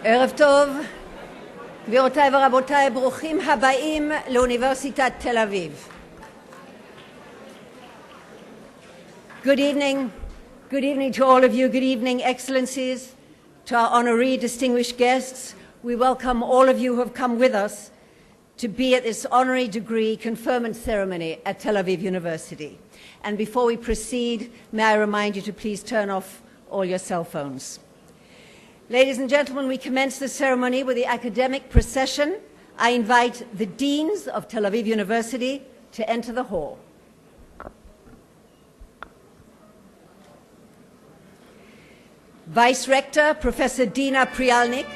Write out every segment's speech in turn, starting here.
ערב טוב, גבירותיי ורבותיי, ברוכים הבאים לאוניברסיטת תל אביב. Good evening to all of you, good evening excellencies, to our honorary distinguished guests. We welcome all of you who have come with us to be at this honorary degree conferment ceremony at Tel Aviv University. And before we proceed, may I remind you to please turn off all your cell phones. Ladies and gentlemen, we commence the ceremony with the academic procession. I invite the deans of Tel Aviv University to enter the hall. Vice Rector, Professor Dina Prialnik.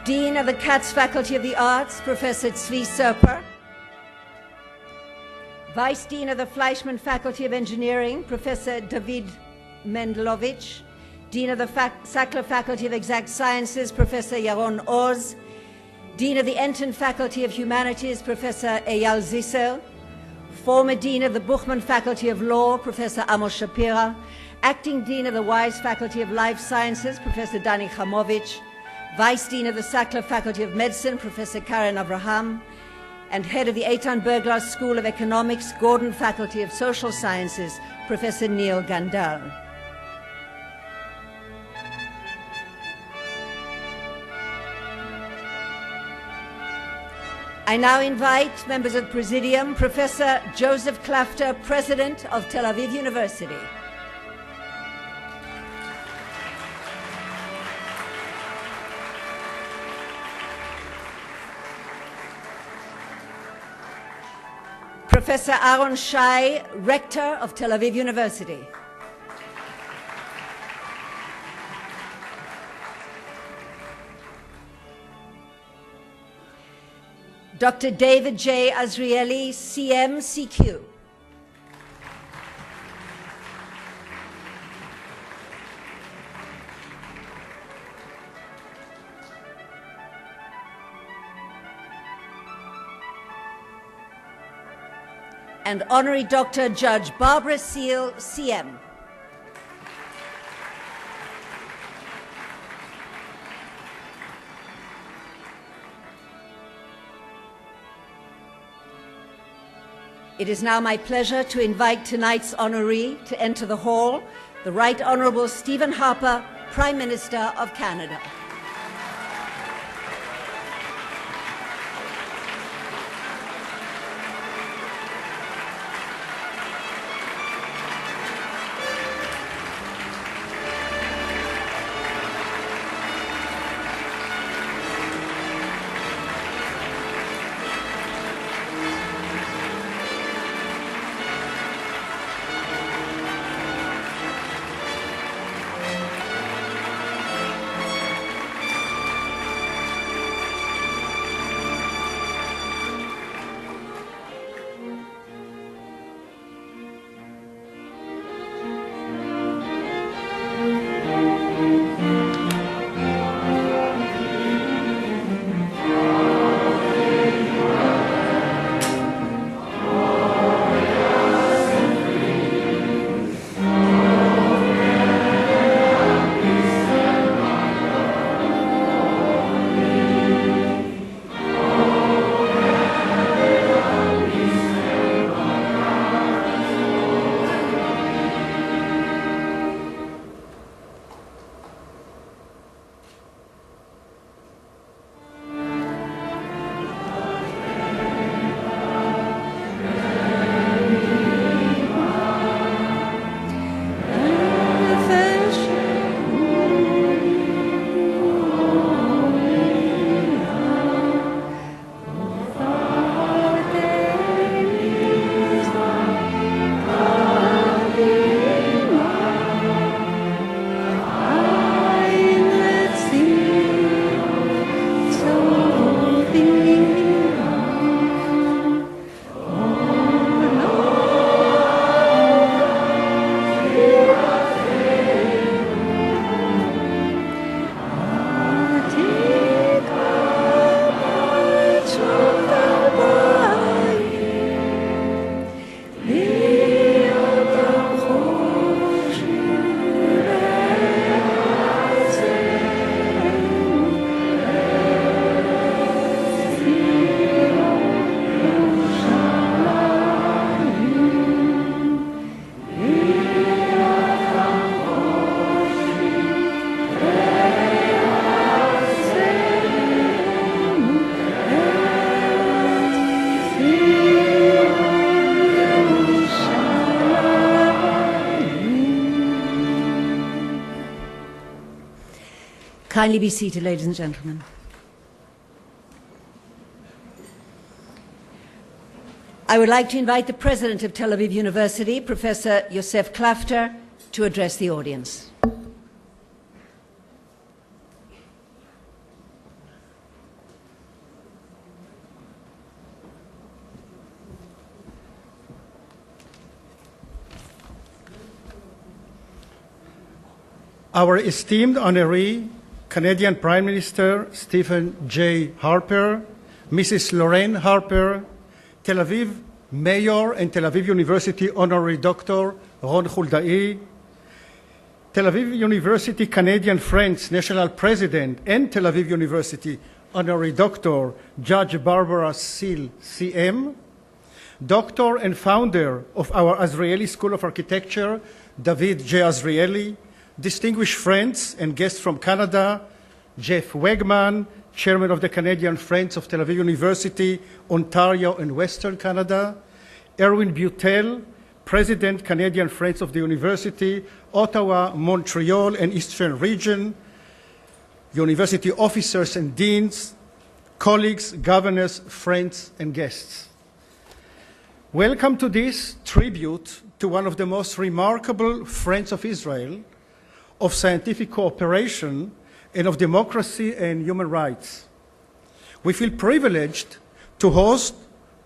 Dean of the Katz Faculty of the Arts, Professor Tzvi Serper. Vice Dean of the Fleischmann Faculty of Engineering, Professor David Mendelovich. Dean of the Sackler Faculty of Exact Sciences, Professor Yaron Oz. Dean of the Enton Faculty of Humanities, Professor Eyal Zissel. Former Dean of the Buchman Faculty of Law, Professor Amos Shapira. Acting Dean of the Wise Faculty of Life Sciences, Professor Dani Chamovich. Vice Dean of the Sackler Faculty of Medicine, Professor Karen Avraham, and Head of the Eitan Berglar School of Economics, Gordon Faculty of Social Sciences, Professor Neil Gandal. I now invite members of the Presidium, Professor Joseph Klafter, President of Tel Aviv University. Professor Aaron Shy, Rector of Tel Aviv University. Dr. David J. Azrieli, CM, CQ. And Honorary Dr. Judge Barbara Seal, CM. It is now my pleasure to invite tonight's honoree to enter the hall, the Right Honourable Stephen Harper, Prime Minister of Canada. Kindly be seated, ladies and gentlemen. I would like to invite the President of Tel Aviv University, Professor Yosef Klafter, to address the audience. Our esteemed Honorary, Canadian Prime Minister Stephen J. Harper, Mrs. Lorraine Harper, Tel Aviv Mayor and Tel Aviv University Honorary Doctor Ron Huldai, Tel Aviv University Canadian Friends National President and Tel Aviv University Honorary Doctor Judge Barbara Seal, CM, Doctor and founder of our Azrieli School of Architecture, David J. Azrieli, distinguished friends and guests from Canada, Jeff Wegman, Chairman of the Canadian Friends of Tel Aviv University, Ontario and Western Canada, Erwin Butel, President, Canadian Friends of the University, Ottawa, Montreal and Eastern Region, university officers and deans, colleagues, governors, friends and guests. Welcome to this tribute to one of the most remarkable friends of Israel, of scientific cooperation, and of democracy and human rights. We feel privileged to host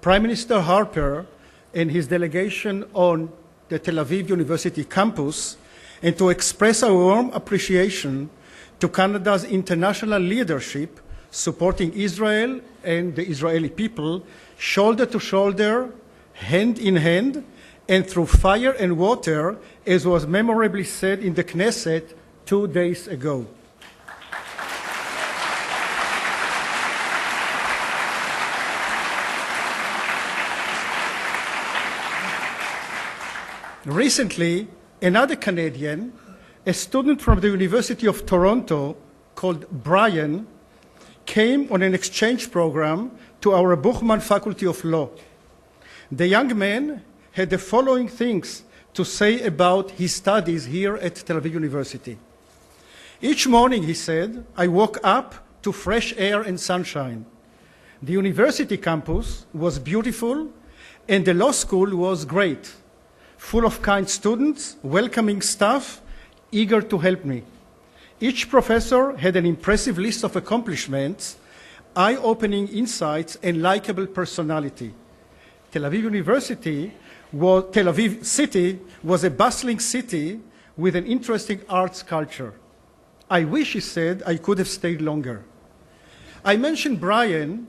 Prime Minister Harper and his delegation on the Tel Aviv University campus and to express our warm appreciation to Canada's international leadership supporting Israel and the Israeli people shoulder to shoulder, hand in hand, and through fire and water, as was memorably said in the Knesset 2 days ago. Recently, another Canadian, a student from the University of Toronto called Brian, came on an exchange program to our Buchman Faculty of Law. The young man had the following things to say about his studies here at Tel Aviv University. Each morning, he said, I woke up to fresh air and sunshine. The university campus was beautiful and the law school was great, full of kind students, welcoming staff, eager to help me. Each professor had an impressive list of accomplishments, eye-opening insights, and likable personality. Tel Aviv City was a bustling city with an interesting arts culture. I wish, he said, I could have stayed longer. I mentioned Brian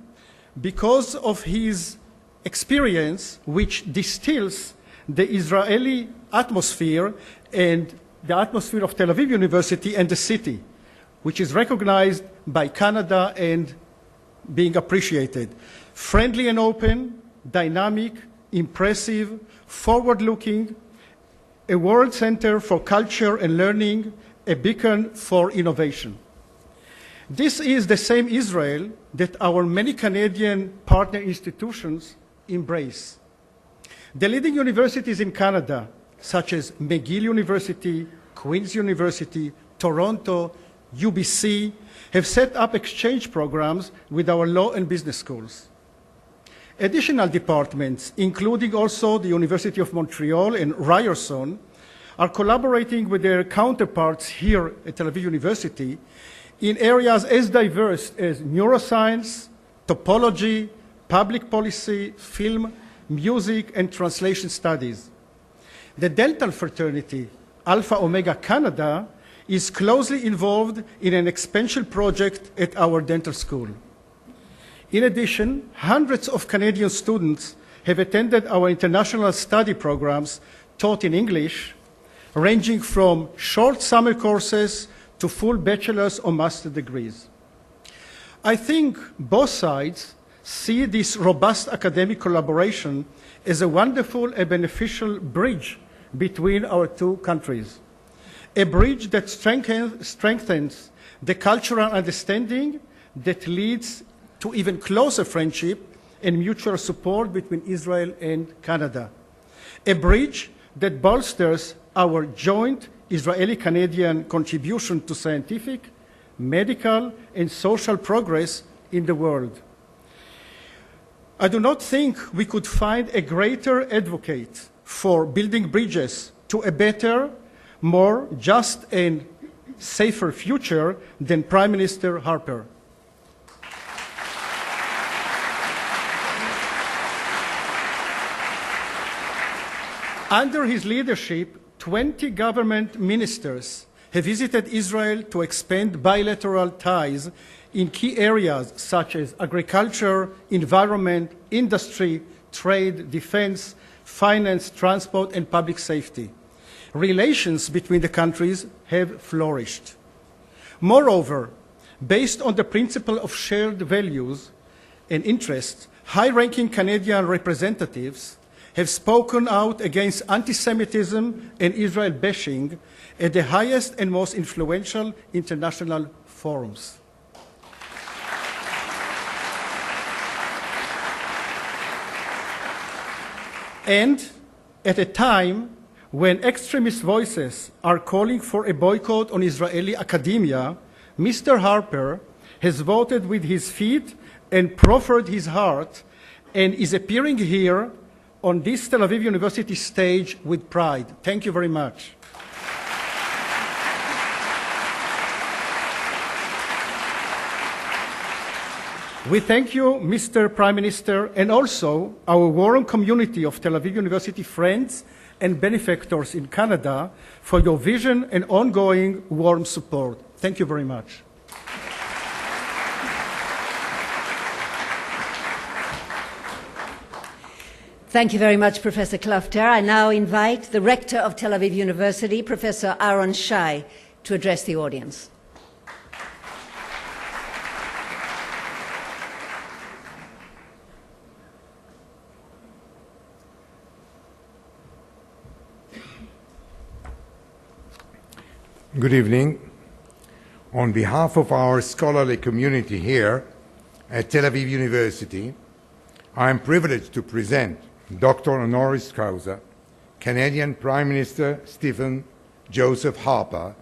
because of his experience, which distills the Israeli atmosphere and the atmosphere of Tel Aviv University and the city, which is recognized by Canada and being appreciated. Friendly and open, dynamic, impressive, forward-looking, a world center for culture and learning, a beacon for innovation. This is the same Israel that our many Canadian partner institutions embrace. The leading universities in Canada, such as McGill University, Queen's University, Toronto, UBC, have set up exchange programs with our law and business schools. Additional departments, including also the University of Montreal and Ryerson, are collaborating with their counterparts here at Tel Aviv University in areas as diverse as neuroscience, topology, public policy, film, music, and translation studies. The dental fraternity, Alpha Omega Canada, is closely involved in an expansion project at our dental school. In addition, hundreds of Canadian students have attended our international study programs taught in English, ranging from short summer courses to full bachelor's or master's degrees. I think both sides see this robust academic collaboration as a wonderful and beneficial bridge between our two countries, a bridge that strengthens the cultural understanding that leads to even closer friendship and mutual support between Israel and Canada, a bridge that bolsters our joint Israeli-Canadian contribution to scientific, medical, and social progress in the world. I do not think we could find a greater advocate for building bridges to a better, more just and safer future than Prime Minister Harper. Under his leadership, 20 government ministers have visited Israel to expand bilateral ties in key areas such as agriculture, environment, industry, trade, defense, finance, transport, and public safety. Relations between the countries have flourished. Moreover, based on the principle of shared values and interests, high-ranking Canadian representatives have spoken out against anti-Semitism and Israel bashing at the highest and most influential international forums. And at a time when extremist voices are calling for a boycott on Israeli academia, Mr. Harper has voted with his feet and proffered his heart and is appearing here on this Tel Aviv University stage with pride. Thank you very much. We thank you, Mr. Prime Minister, and also our warm community of Tel Aviv University friends and benefactors in Canada for your vision and ongoing warm support. Thank you very much. Thank you very much, Professor Klafter. I now invite the Rector of Tel Aviv University, Professor Aaron Shy, to address the audience. Good evening. On behalf of our scholarly community here at Tel Aviv University, I am privileged to present Dr. Honoris Causa, Canadian Prime Minister Stephen Joseph Harper,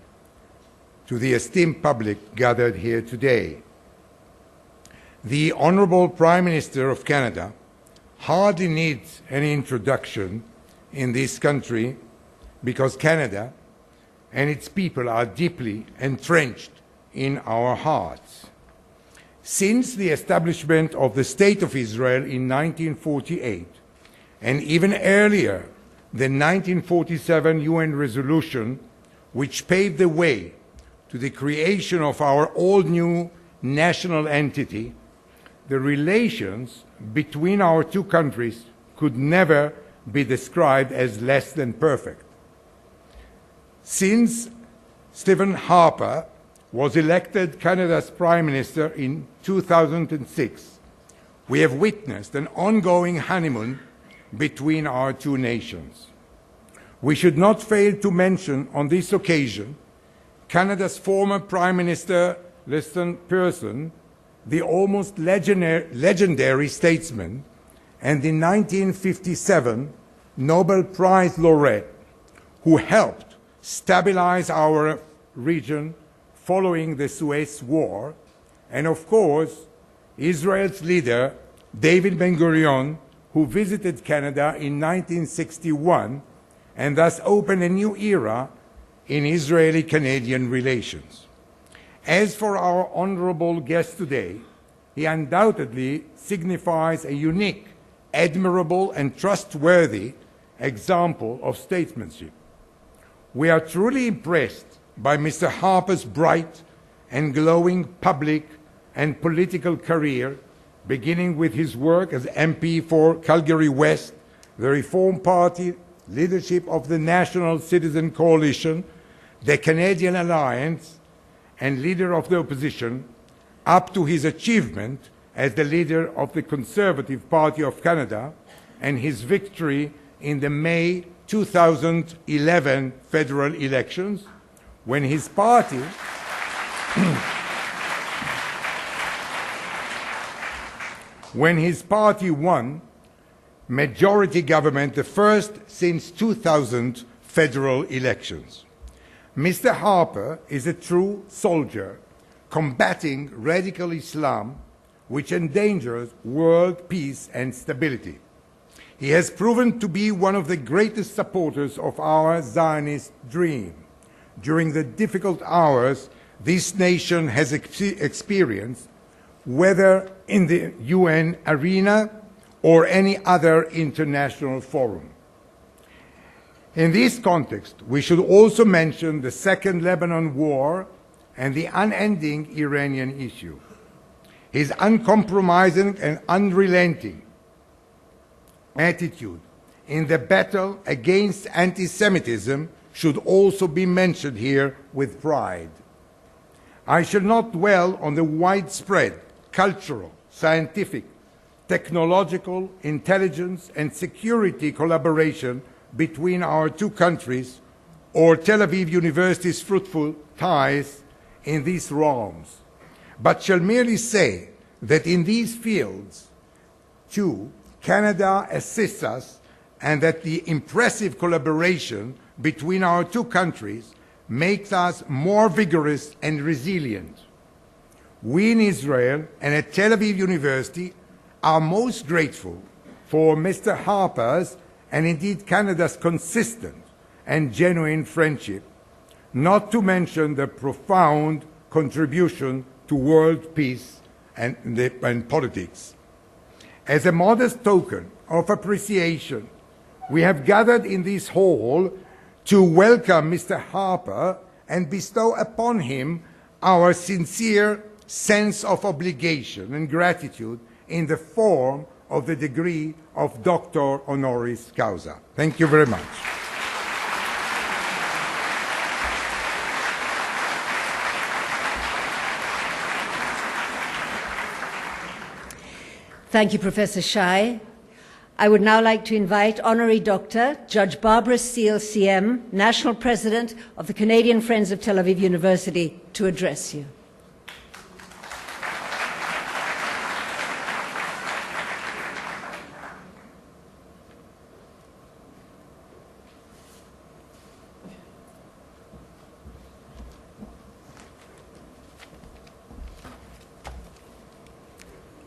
to the esteemed public gathered here today. The Honourable Prime Minister of Canada hardly needs any introduction in this country because Canada and its people are deeply entrenched in our hearts. Since the establishment of the State of Israel in 1948, and even earlier, the 1947 UN resolution, which paved the way to the creation of our all-new national entity, the relations between our two countries could never be described as less than perfect. Since Stephen Harper was elected Canada's Prime Minister in 2006, we have witnessed an ongoing honeymoon between our two nations. We should not fail to mention on this occasion Canada's former Prime Minister, Liston Pearson, the almost legendary statesman, and the 1957 Nobel Prize laureate who helped stabilize our region following the Suez War, and of course, Israel's leader, David Ben-Gurion, who visited Canada in 1961 and thus opened a new era in Israeli-Canadian relations. As for our honourable guest today, he undoubtedly signifies a unique, admirable and trustworthy example of statesmanship. We are truly impressed by Mr. Harper's bright and glowing public and political career, beginning with his work as MP for Calgary West, the Reform Party, leadership of the National Citizen Coalition, the Canadian Alliance, and leader of the opposition, up to his achievement as the leader of the Conservative Party of Canada and his victory in the May 2011 federal elections, when his party won majority government, the first since 2000 federal elections. Mr. Harper is a true soldier combating radical Islam, which endangers world peace and stability. He has proven to be one of the greatest supporters of our Zionist dream. During the difficult hours this nation has experienced, whether in the UN arena or any other international forum. In this context, we should also mention the Second Lebanon War and the unending Iranian issue. His uncompromising and unrelenting attitude in the battle against anti-Semitism should also be mentioned here with pride. I shall not dwell on the widespread cultural, scientific, technological, intelligence, and security collaboration between our two countries or Tel Aviv University's fruitful ties in these realms, but shall merely say that in these fields, too, Canada assists us, and that the impressive collaboration between our two countries makes us more vigorous and resilient. We in Israel and at Tel Aviv University are most grateful for Mr. Harper's and indeed Canada's consistent and genuine friendship, not to mention the profound contribution to world peace and politics. As a modest token of appreciation, we have gathered in this hall to welcome Mr. Harper and bestow upon him our sincere sense of obligation and gratitude in the form of the degree of Doctor Honoris Causa. Thank you very much. Thank you, Professor Shy. I would now like to invite Honorary Doctor Judge Barbara Steele, CM, National President of the Canadian Friends of Tel Aviv University, to address you.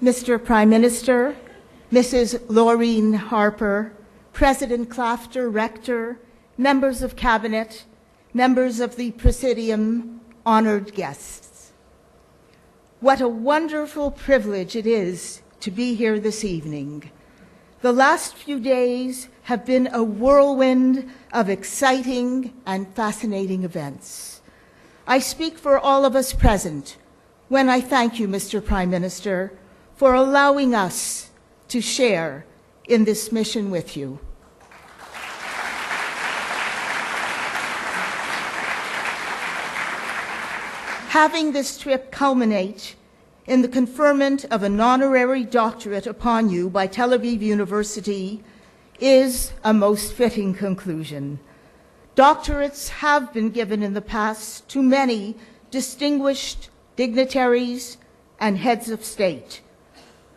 Mr. Prime Minister, Mrs. Laureen Harper, President Klafter, Rector, members of Cabinet, members of the Presidium, honored guests. What a wonderful privilege it is to be here this evening. The last few days have been a whirlwind of exciting and fascinating events. I speak for all of us present when I thank you, Mr. Prime Minister, for allowing us to share in this mission with you. Having this trip culminate in the conferment of an honorary doctorate upon you by Tel Aviv University is a most fitting conclusion. Doctorates have been given in the past to many distinguished dignitaries and heads of state,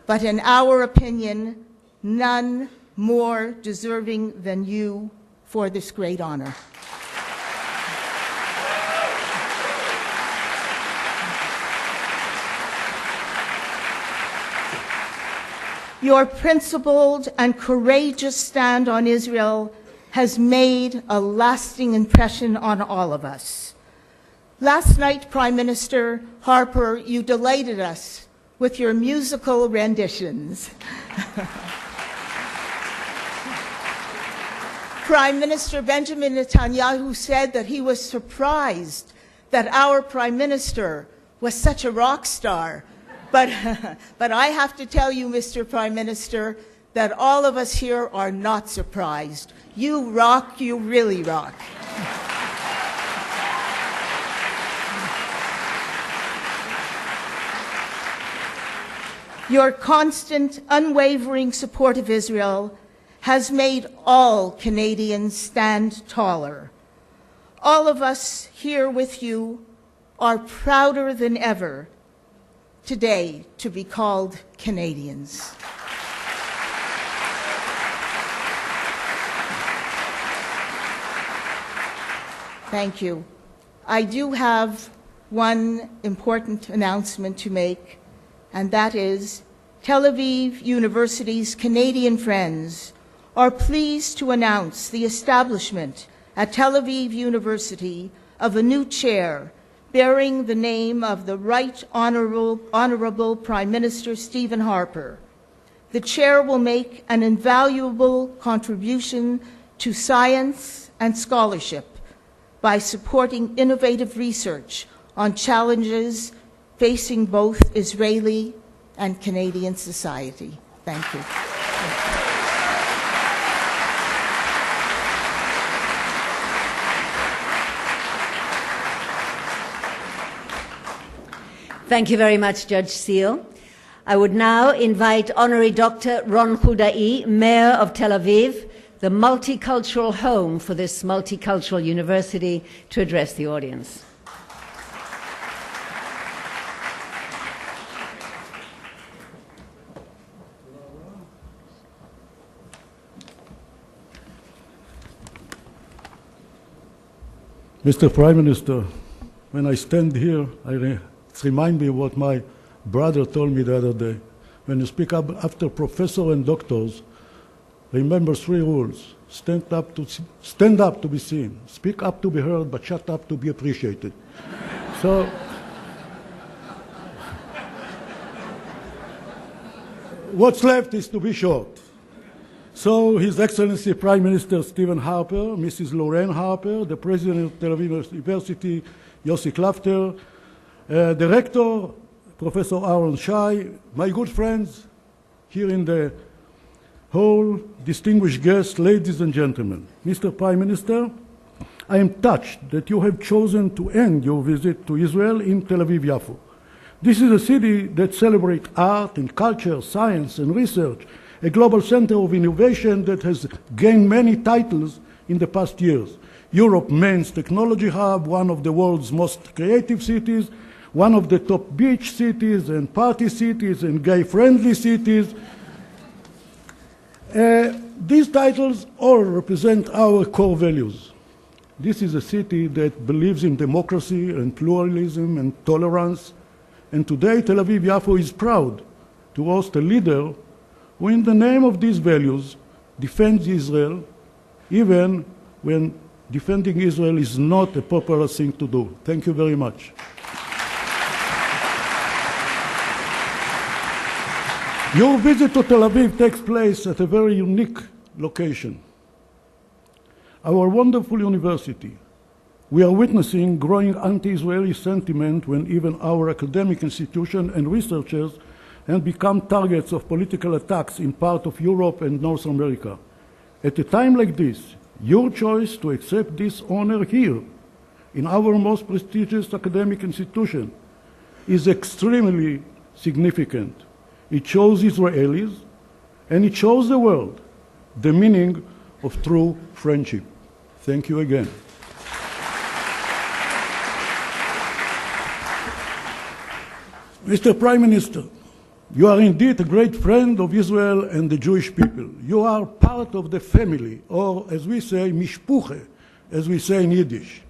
but in our opinion, none more deserving than you for this great honor. Your principled and courageous stand on Israel has made a lasting impression on all of us. Last night, Prime Minister Harper, you delighted us with your musical renditions. Prime Minister Benjamin Netanyahu said that he was surprised that our Prime Minister was such a rock star. But I have to tell you, Mr. Prime Minister, that all of us here are not surprised. You rock, you really rock. Your constant, unwavering support of Israel has made all Canadians stand taller. All of us here with you are prouder than ever today to be called Canadians. Thank you. I do have one important announcement to make, and that is Tel Aviv University's Canadian friends are pleased to announce the establishment at Tel Aviv University of a new chair bearing the name of the Right Honourable Prime Minister Stephen Harper. The chair will make an invaluable contribution to science and scholarship by supporting innovative research on challenges facing both Israeli and Canadian society. Thank you. Thank you very much, Judge Seal. I would now invite Honorary Dr. Ron Huldai, Mayor of Tel Aviv, the multicultural home for this multicultural university, to address the audience. Mr. Prime Minister, when I stand here, it reminds me of what my brother told me the other day. When you speak up after professors and doctors, remember 3 rules. Stand up to be seen. Speak up to be heard, but shut up to be appreciated. So, what's left is to be short. So, His Excellency Prime Minister Stephen Harper, Mrs. Lorraine Harper, the President of Tel Aviv University, Yossi Klafter, the Rector, Professor Aaron Shy, my good friends here in the hall, distinguished guests, ladies and gentlemen. Mr. Prime Minister, I am touched that you have chosen to end your visit to Israel in Tel Aviv-Yafo. This is a city that celebrates art and culture, science and research, a global center of innovation that has gained many titles in the past years. Europe's main technology hub, one of the world's most creative cities, one of the top beach cities and party cities and gay-friendly cities. These titles all represent our core values. This is a city that believes in democracy and pluralism and tolerance. And today, Tel Aviv-Yafo is proud to host a leader who, in the name of these values, defends Israel, even when defending Israel is not a popular thing to do. Thank you very much. Your visit to Tel Aviv takes place at a very unique location. Our wonderful university. We are witnessing growing anti-Israeli sentiment when even our academic institutions and researchers have become targets of political attacks in part of Europe and North America. At a time like this, your choice to accept this honor here, in our most prestigious academic institution, is extremely significant. It shows Israelis, and it shows the world, the meaning of true friendship. Thank you again. Mr. Prime Minister, you are indeed a great friend of Israel and the Jewish people. You are part of the family, or as we say, mishpuche, as we say in Yiddish.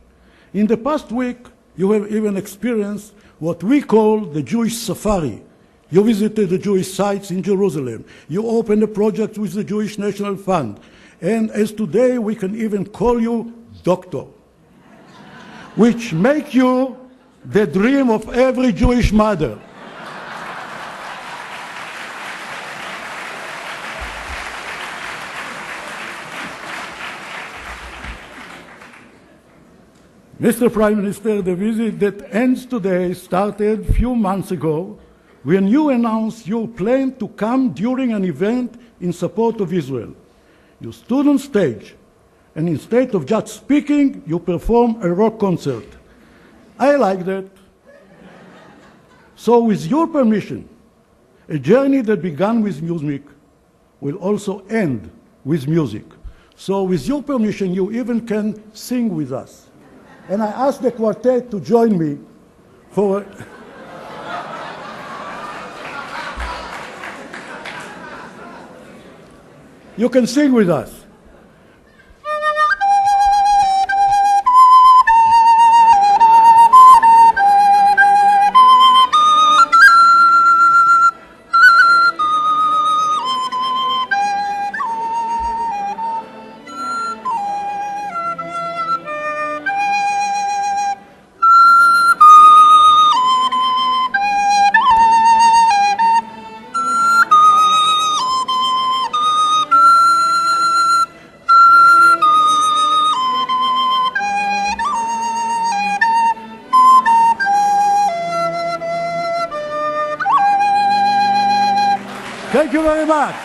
In the past week, you have even experienced what we call the Jewish safari. You visited the Jewish sites in Jerusalem. You opened a project with the Jewish National Fund. And as today, we can even call you doctor, which make you the dream of every Jewish mother. Mr. Prime Minister, the visit that ends today started a few months ago when you announced your plan to come during an event in support of Israel. You stood on stage, and instead of just speaking, you performed a rock concert. I like that. So with your permission, a journey that began with music will also end with music. So with your permission, you even can sing with us. And I ask the quartet to join me for you can sing with us. very much.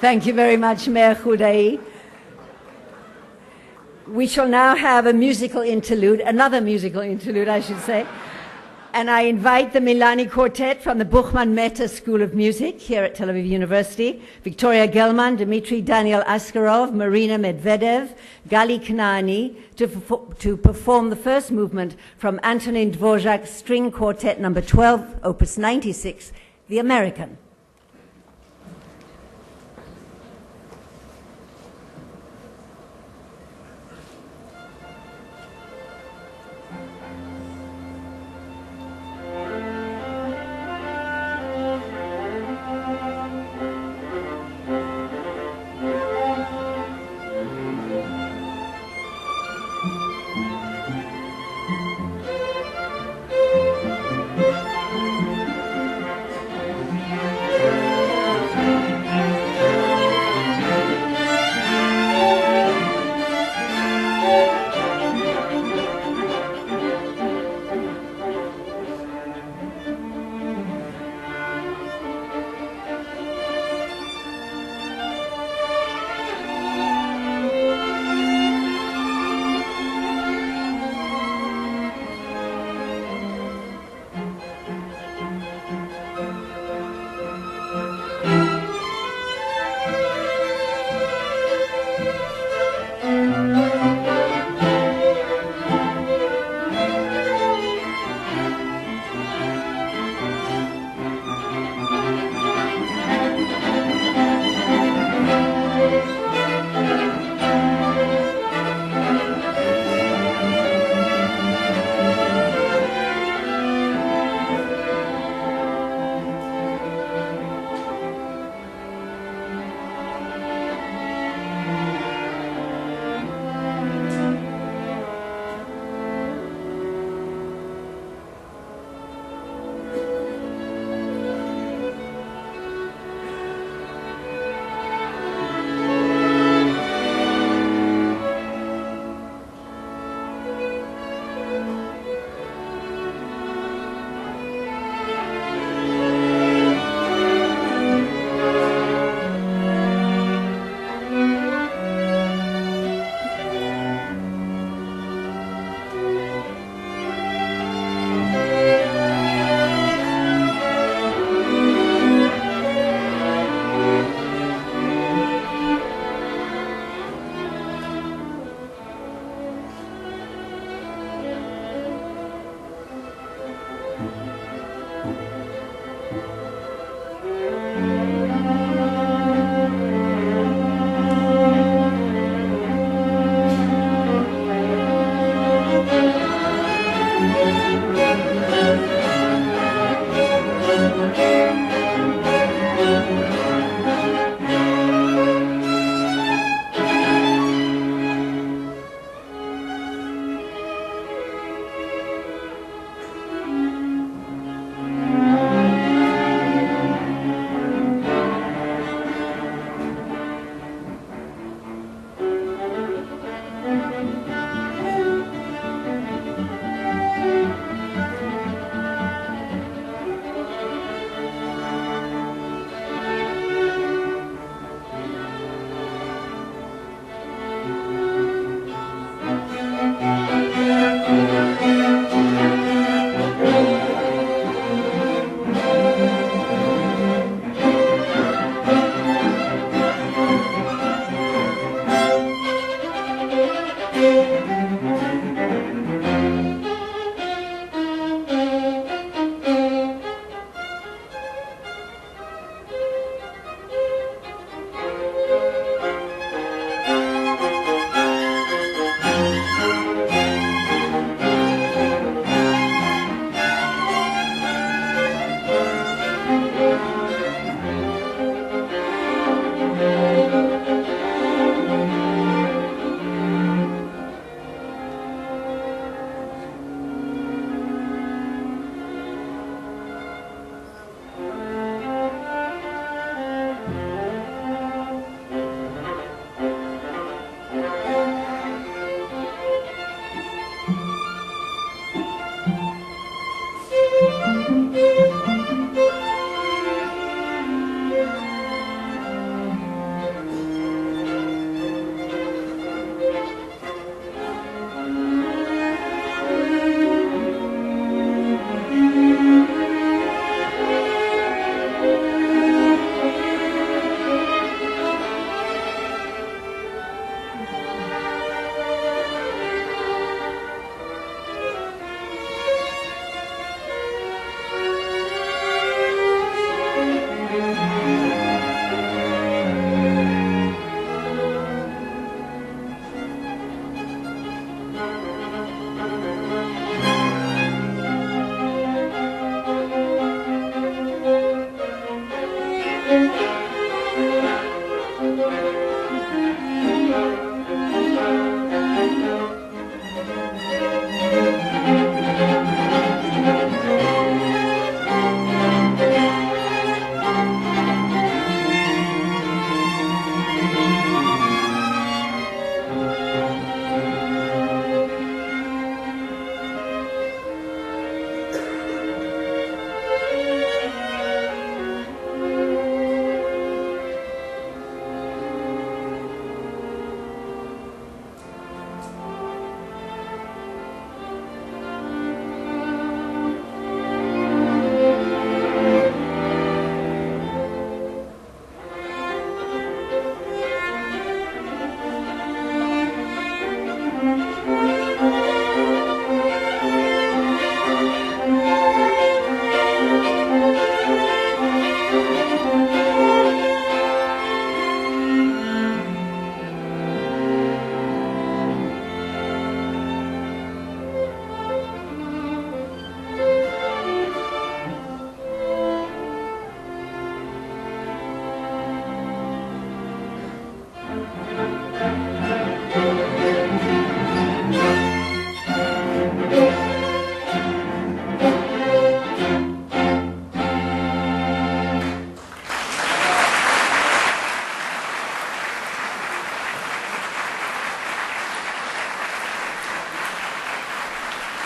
Thank you very much, Mayor Huldai. We shall now have a musical interlude, another musical interlude, I should say. And I invite the Milani Quartet from the Buchmann Mehta School of Music here at Tel Aviv University, Victoria Gelman, Dmitry Daniel Askarov, Marina Medvedev, Gali Knaani, to perform the first movement from Antonin Dvorak's String Quartet number 12, opus 96, The American.